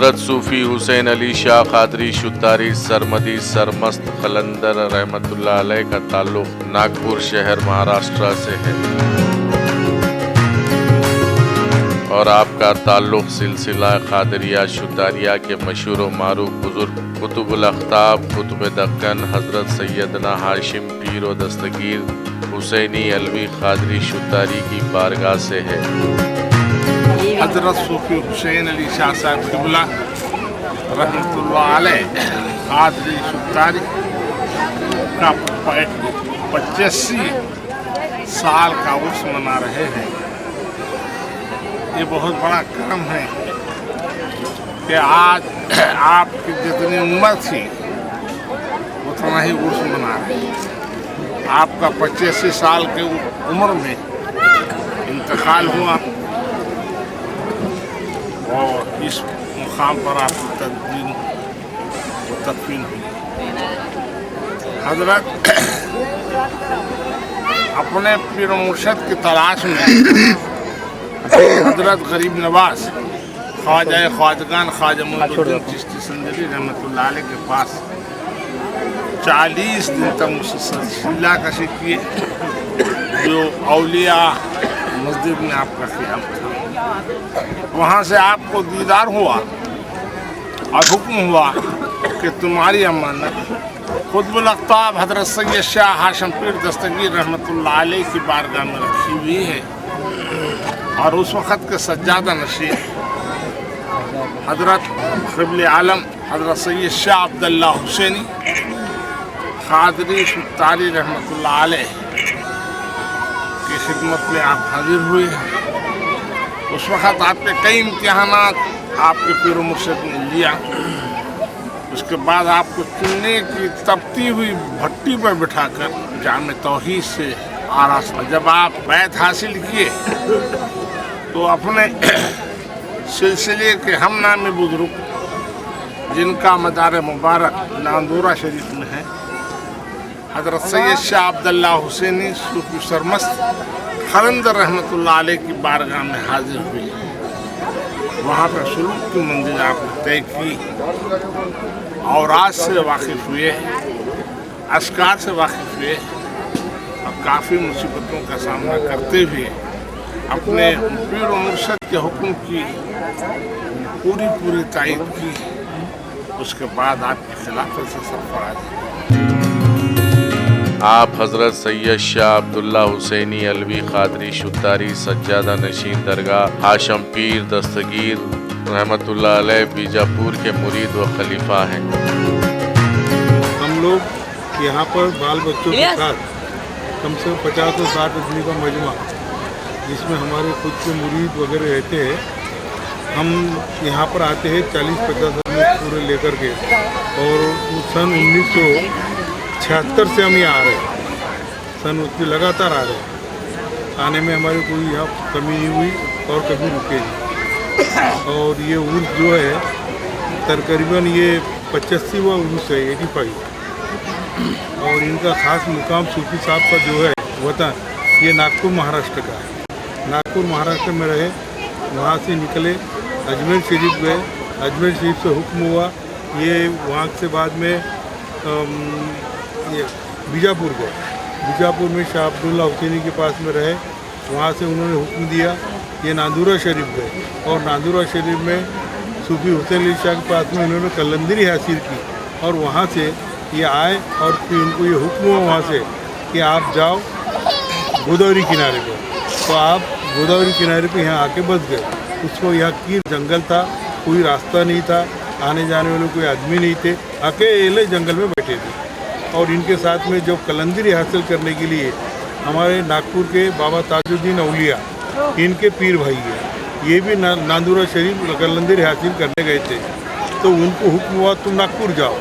حضرت صوفی حسین علی شاہ قادری شتاری سرمدی سرمست قلندر رحمت اللہ علیہ کا تعلق ناگپور شہر مہاراشٹر سے ہے اور آپ کا تعلق سلسلہ قادریہ شتاریہ کے مشہور و معروف بزرگ قطب الاقطاب قطب دکن حضرت سیدنا ہاشم پیر و دستگیر حسینی علوی قادری شتاری کی بارگاہ سے ہے۔ حضرت صوفی حسین علی شاہ صاحب قبلہ رحمۃ اللہ علیہ قادری شتاری کا 85 سال کا عرس منا رہے ہیں۔ یہ بہت بڑا کرم ہے کہ آج آپ کی جتنی عمر تھی اتنا ہی عرس منا رہے ہیں۔ آپ کا 85 سال کی عمر میں انتقال ہوا اور اس مقام پر آپ کی تدفین و تدفین ہوئی۔ حضرت اپنے پیر و مرشد کی تلاش میں حضرت غریب نواز خواجہ خواجگان خواجہ معین الدین چشتی سندری رحمۃ اللہ علیہ کے پاس 40 دن تک مسلسل شیلا کشی کیے، جو اولیاء مسجد میں آپ کا قیام تھا۔ وہاں سے آپ کو دیدار ہوا اور حکم ہوا کہ تمہاری امانت قطب الاقطاب حضرت سید شاہ ہاشم پیر دستگیر رحمۃ اللہ علیہ کی بارگاہ میں رکھی ہوئی ہے، اور اس وقت کے سجادہ نشین حضرت قبل عالم حضرت سید شاہ عبداللہ حسینی قادری شتاری رحمۃ اللہ علیہ کی خدمت میں آپ حاضر ہوئے ہیں۔ اس وقت آپ کے کئی امتحانات آپ کے پیر و مرشد نے لیا۔ اس کے بعد آپ کو چننے کی تپتی ہوئی بھٹی پر بٹھا کر جامع توحید سے آراستہ، جب آپ بیعت حاصل کیے تو اپنے سلسلے کے ہم نامی بزرگ جن کا مدار مبارک ناندورہ شریف میں ہے، حضرت سید شاہ عبداللہ حسینی صوفی سرمست قلندر رحمۃ اللہ علیہ کی بارگاہ میں حاضر ہوئے۔ وہاں پر سلوک کی منزل آپ نے طے کی، اوراد سے واقف ہوئے، اذکار سے واقف ہوئے، اور کافی مصیبتوں کا سامنا کرتے ہوئے اپنے پیر و مرشد کے حکم کی پوری تائید کی۔ اس کے بعد آپ کی خلافت سے سرفراز ہیں۔ آپ حضرت سید شاہ عبداللہ حسینی علوی قادری شتاری سجادہ نشین درگاہ ہاشم پیر دستگیر رحمت اللہ علیہ بیجاپور کے مرید و خلیفہ ہیں۔ ہم لوگ یہاں پر بال بچوں کے ساتھ کم سے کم 50 سے 60 آدمی کا مجمع، جس میں ہمارے خود کے مرید وغیرہ رہتے ہیں، ہم یہاں پر آتے ہیں 40-50 آدمی پورے لے کر کے، اور سن 1976 سے ہم یہاں آ رہے ہیں۔ سن اس کی لگاتار آ رہے ہیں، آنے میں ہماری کوئی یہاں کمی نہیں ہوئی اور کبھی رکے نہیں۔ اور یہ عرس جو ہے تقریباً یہ 85واں عرس ہے، 85، اور ان کا خاص مقام صوفی صاحب کا جو ہے وطن یہ ناگپور مہاراشٹر کا ہے۔ ناگپور مہاراشٹر میں رہے، وہاں سے نکلے اجمیر شریف گئے، اجمیر شریف سے حکم ہوا یہ وہاں سے بعد میں یہ بیجاپور گئے، بیجاپور میں شاہ عبداللہ حسینی کے پاس میں رہے، وہاں سے انہوں نے حکم دیا یہ ناندورہ شریف گئے، اور ناندورہ شریف میں صوفی حسین علی شاہ کے پاس میں انہوں نے قلندری حاصل کی، اور وہاں سے یہ آئے اور پھر ان کو یہ حکم ہوا وہاں سے کہ آپ جاؤ گوداوری کنارے پہ، تو آپ گوداوری کنارے پہ یہاں آ کے بس گئے۔ اس کو یہاں کی جنگل تھا، کوئی راستہ نہیں تھا، آنے جانے والے کوئی آدمی نہیں تھے، اکیلے جنگل میں بیٹھے تھے، اور ان کے ساتھ میں جو قلندری حاصل کرنے کے لیے ہمارے ناگپور کے بابا تاج الدین اولیاء ان کے پیر بھائی ہیں، یہ بھی ناندورہ شریف قلندری حاصل کرنے گئے تھے، تو ان کو حکم ہوا تم ناگپور جاؤ،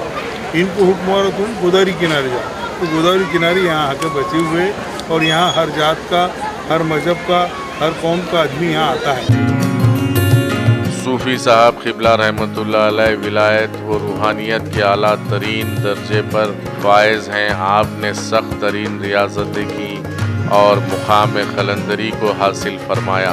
ان کو حکم ہوا تم گوداوری کنارے جاؤ، تو گوداوری کنارے یہاں آ کے بسے ہوئے، اور یہاں ہر ذات کا، ہر مذہب کا، ہر قوم کا آدمی یہاں آتا ہے۔ صوفی صاحب قبلہ رحمۃ اللہ علیہ ولایت و روحانیت کے اعلیٰ ترین درجے پر فائز ہیں۔ آپ نے سخت ترین ریاضتیں کی اور مقام قلندری کو حاصل فرمایا۔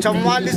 44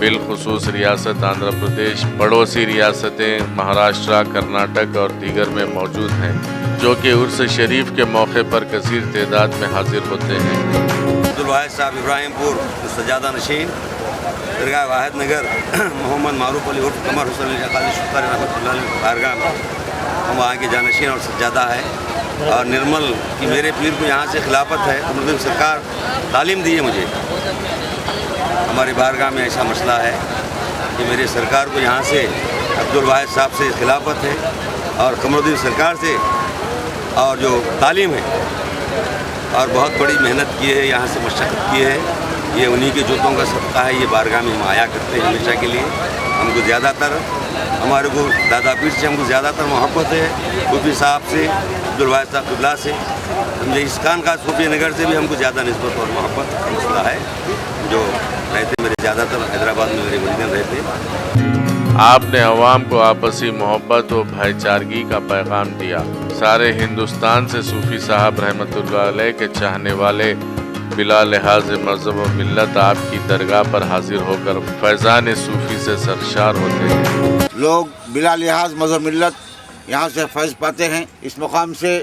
بالخصوص ریاست آندھرا پردیش، پڑوسی ریاستیں مہاراشٹرا، کرناٹک اور دیگر میں موجود ہیں، جو کہ عرس شریف کے موقع پر کثیر تعداد میں حاضر ہوتے ہیں۔ عبدالواحد صاحب ابراہیم پور سجادہ نشین، درگاہ واحد نگر، محمد معروف علی عرف قمر حسین علی قاضی شکاری رحمۃ اللہ علیہ بارگاہ میں ہم وہاں کے جانشین اور سجادہ ہے، اور نرمل کی میرے پیر کو یہاں سے خلافت ہے۔ مدن سرکار تعلیم دی ہے مجھے، ہماری بارگاہ میں ایسا مسئلہ ہے کہ میرے سرکار کو یہاں سے عبدالواحد صاحب سے خلافت ہے، اور قمر الدین سرکار سے اور جو تعلیم ہے، اور بہت بڑی محنت کی ہے، یہاں سے مشقت کی ہے، یہ انہی کے جوتوں کا صدقہ ہے۔ یہ بارگاہ میں ہم آیا کرتے ہیں ہمیشہ کے لیے۔ ہم کو زیادہ تر ہمارے کو دادا پیر سے ہم کو زیادہ تر محبت ہے، صوفی صاحب سے، عبدالواحد صاحب قبلہ سے، سمجھے اسکان کا صوفی نگر سے بھی ہم کو زیادہ نسبت اور محبت کا مسئلہ ہے، جو رہتے میرے زیادہ تر حیدرآباد میں میرے والدین رہتے۔ آپ نے عوام کو آپسی محبت و بھائی چارگی کا پیغام دیا۔ سارے ہندوستان سے صوفی صاحب رحمۃ اللہ علیہ کے چاہنے والے بلا لحاظ مذہب و ملت آپ کی درگاہ پر حاضر ہو کر فیضان صوفی سے سرشار ہوتے ہیں۔ لوگ بلا لحاظ مذہب ملت یہاں سے فیض پاتے ہیں، اس مقام سے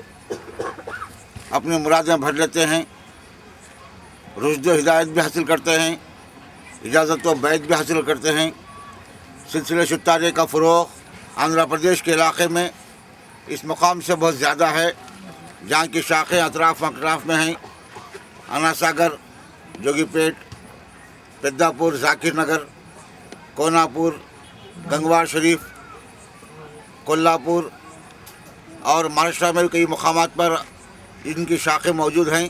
اپنی مرادیں بھر لیتے ہیں، رشد و ہدایت بھی حاصل کرتے ہیں، اجازت و بیعت بھی حاصل کرتے ہیں۔ سلسلہ شتارے کا فروغ آندھرا پردیش کے علاقے میں اس مقام سے بہت زیادہ ہے، جہاں کی شاخیں اطراف میں ہیں۔ انا ساگر، جوگی پیٹ، پیدا پور، ذاکر نگر، کوناپور، گنگوار شریف، کولہاپور اور مہاراشٹرا میں بھی کئی مقامات پر ان کی شاخیں موجود ہیں۔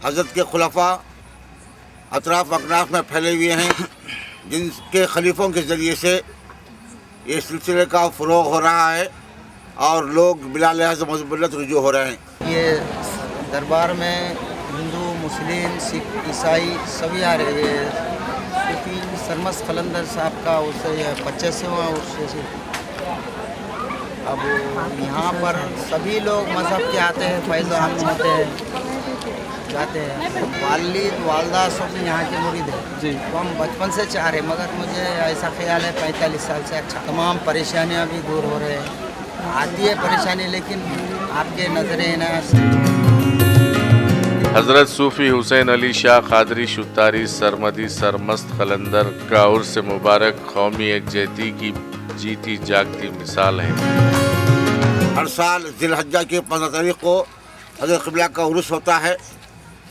حضرت کے خلفاء اطراف اکناف میں پھیلے ہوئے ہیں، جن کے خلیفوں کے ذریعے سے یہ سلسلے کا فروغ ہو رہا ہے اور لوگ بلا لحاظ مذہب ملت رجوع ہو رہے ہیں۔ یہ دربار میں ہندو، مسلم، سکھ، عیسائی سبھی آ رہے ہیں۔ صوفی سرمست قلندر صاحب کا اس 25واں عرس سے اب یہاں پر سبھی لوگ مذہب کے آتے ہیں، فیض و ہم ہوتے ہیں، جاتے ہیں۔ والد والدہ سب یہاں کے مرید ہیں جی، تو ہم بچپن سے چاہ رہے، مگر مجھے ایسا خیال ہے 45 سال سے اچھا تمام پریشانیاں بھی دور ہو رہے ہیں۔ آتی ہے پریشانی، لیکن آپ کے نظر عنایت حضرت صوفی حسین علی شاہ قادری شتاری سرمدی سرمست قلندر کا عرس مبارک قومی یکجہتی کی جیتی جاگتی مثال ہے۔ ہر سال ذی الحجہ کی 15 تاریخ کو حضرت قبلہ کا عرس ہوتا ہے،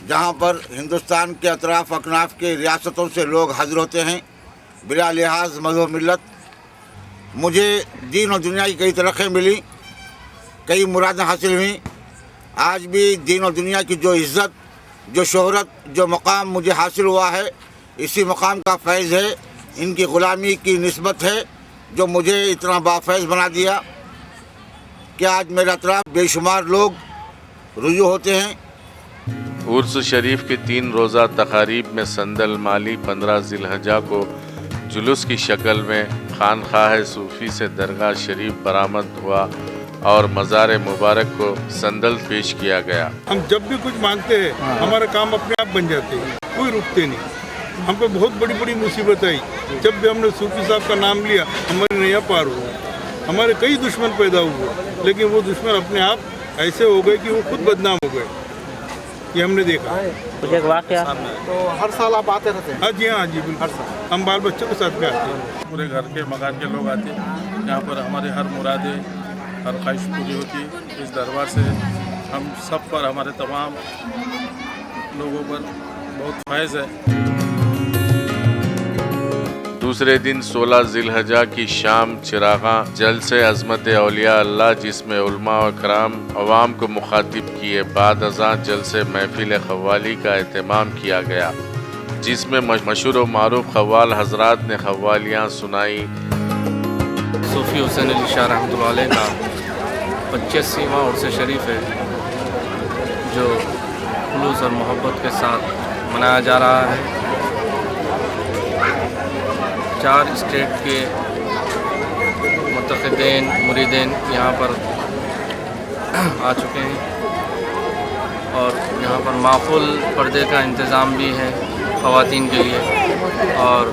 جہاں پر ہندوستان کے اطراف اکناف کے ریاستوں سے لوگ حاضر ہوتے ہیں بلا لحاظ مذہب ملت۔ مجھے دین اور دنیا کی کئی ترقی ملی، کئی مرادیں حاصل ہوئیں۔ آج بھی دین اور دنیا کی جو عزت، جو شہرت، جو مقام مجھے حاصل ہوا ہے، اسی مقام کا فیض ہے، ان کی غلامی کی نسبت ہے جو مجھے اتنا بافیض بنا دیا کہ آج میرے اطراف بے شمار لوگ رجوع ہوتے ہیں۔ عرس شریف کی 3 روزہ تقاریب میں سندل مالی 15 ذی الحجہ کو جلوس کی شکل میں خانقاہ صوفی سے درگاہ شریف برآمد ہوا اور مزار مبارک کو سندل پیش کیا گیا۔ ہم جب بھی کچھ مانگتے ہیں ہمارا کام اپنے آپ بن جاتے ہیں، کوئی رکتے نہیں۔ ہم پہ بہت بڑی بڑی مصیبت آئی، جب بھی ہم نے صوفی صاحب کا نام لیا ہماری نیا پار ہوا۔ ہمارے کئی دشمن پیدا ہوئے، لیکن وہ دشمن اپنے آپ ایسے ہو گئے کہ وہ خود بدنام ہو گئے۔ یہ ہم نے دیکھا۔ کچھ ایک واقعہ تو ہر سال آپ آتے رہتے ہیں؟ ہاں جی، ہاں جی، بالکل۔ ہم بال بچوں کے ساتھ بھی آتے ہیں۔ پورے گھر کے مکان کے لوگ آتے ہیں، یہاں پر ہمارے ہر مرادیں، ہر خواہش پوری ہوتی ہے۔ اس دربار سے ہم سب پر، ہمارے تمام لوگوں پر بہت فیض ہے۔ دوسرے دن 16 ذی الحجہ کی شام چراغاں جلسے عظمت اولیاء اللہ، جس میں علماء و کرام عوام کو مخاطب کیے، بعد ازاں جلسے محفل قوالی کا اہتمام کیا گیا، جس میں مشہور و معروف قوال حضرات نے قوالیاں سنائی۔ صوفی حسین علی شاہ رحمۃ اللہ علیہ کا 25واں عرس شریف ہے، جو خلوص اور محبت کے ساتھ منایا جا رہا ہے۔ 4 اسٹیٹ کے متقدین مریدین یہاں پر آ چکے ہیں، اور یہاں پر معقول پردے کا انتظام بھی ہے خواتین کے لیے، اور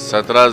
17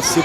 80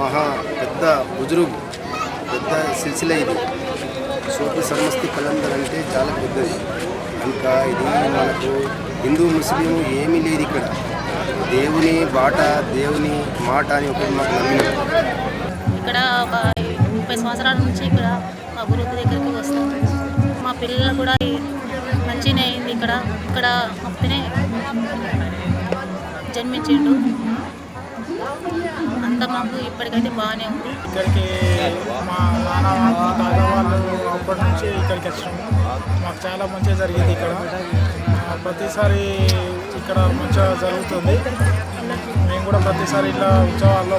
మహా పెద్ద బుజుర్గ్ పెద్ద సిల్సిలా ఇది సూఫీ సమస్తి కలందర్ అంటే చాలా పెద్దది కనుక ఇది మనకు హిందూ ముస్లిం ఏమీ లేదు ఇక్కడ దేవుని బాట దేవుని మాట అని ఒకటి మాకు నమ్మినాం ఇక్కడ 30 సంవత్సరాల నుంచి ఇక్కడ మా గురువు దగ్గరికి వస్తాం మా పిల్లలు కూడా మంచిగానే అయింది ఇక్కడ అప్పుడే జన్మించిండు అంత మాకు ఇప్పటికైతే బాగానే ఉంది ఇక్కడికి మా నాన్న మా తాత వాళ్ళు అప్పటి నుంచి ఇక్కడికి వచ్చాము మాకు చాలా మంచిగా జరిగింది ఇక్కడ ప్రతిసారి ఇక్కడ మంచిగా జరుగుతుంది మేము కూడా ప్రతిసారి ఇలా ఉత్సవాల్లో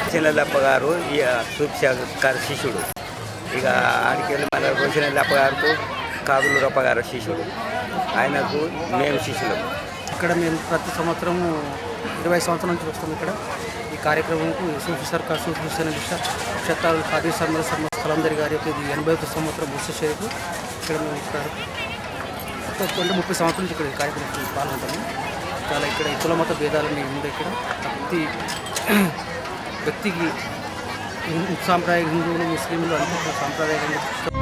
రోషనల్లప్ప గారు ఈ సూఫీ గారి శిష్యుడు ఇక ఆడికి వెళ్ళి మన రోషనల్లప్ప గారికి కాదులూరప్ప గారి శిష్యుడు ఆయనకు మేము శిష్యులం ఇక్కడ మేము ప్రతి సంవత్సరము 20 సంవత్సరాల నుంచి వస్తాం ఇక్కడ ఈ కార్యక్రమంకు సూఫీ సర్కార్ సూఫీ హుస్సేన్ అలీ షా షత్తారుల్ ఖాదీ సర్మస్ కలందరి గారి యొక్క ఇది 81 సంవత్సరం ఉర్స్ షరీఫ్ ఇక్కడ మేము ఇక్కడ 30 సంవత్సరాల నుంచి ఇక్కడ ఈ కార్యక్రమం పాల్గొంటాము చాలా ఇక్కడ కుల మత భేదాలని ఉంది ఇక్కడ ప్రతి వ్యక్తికి సాంప్రదాయ హిందువులు ముస్లింలు అంతా సాంప్రదాయంగా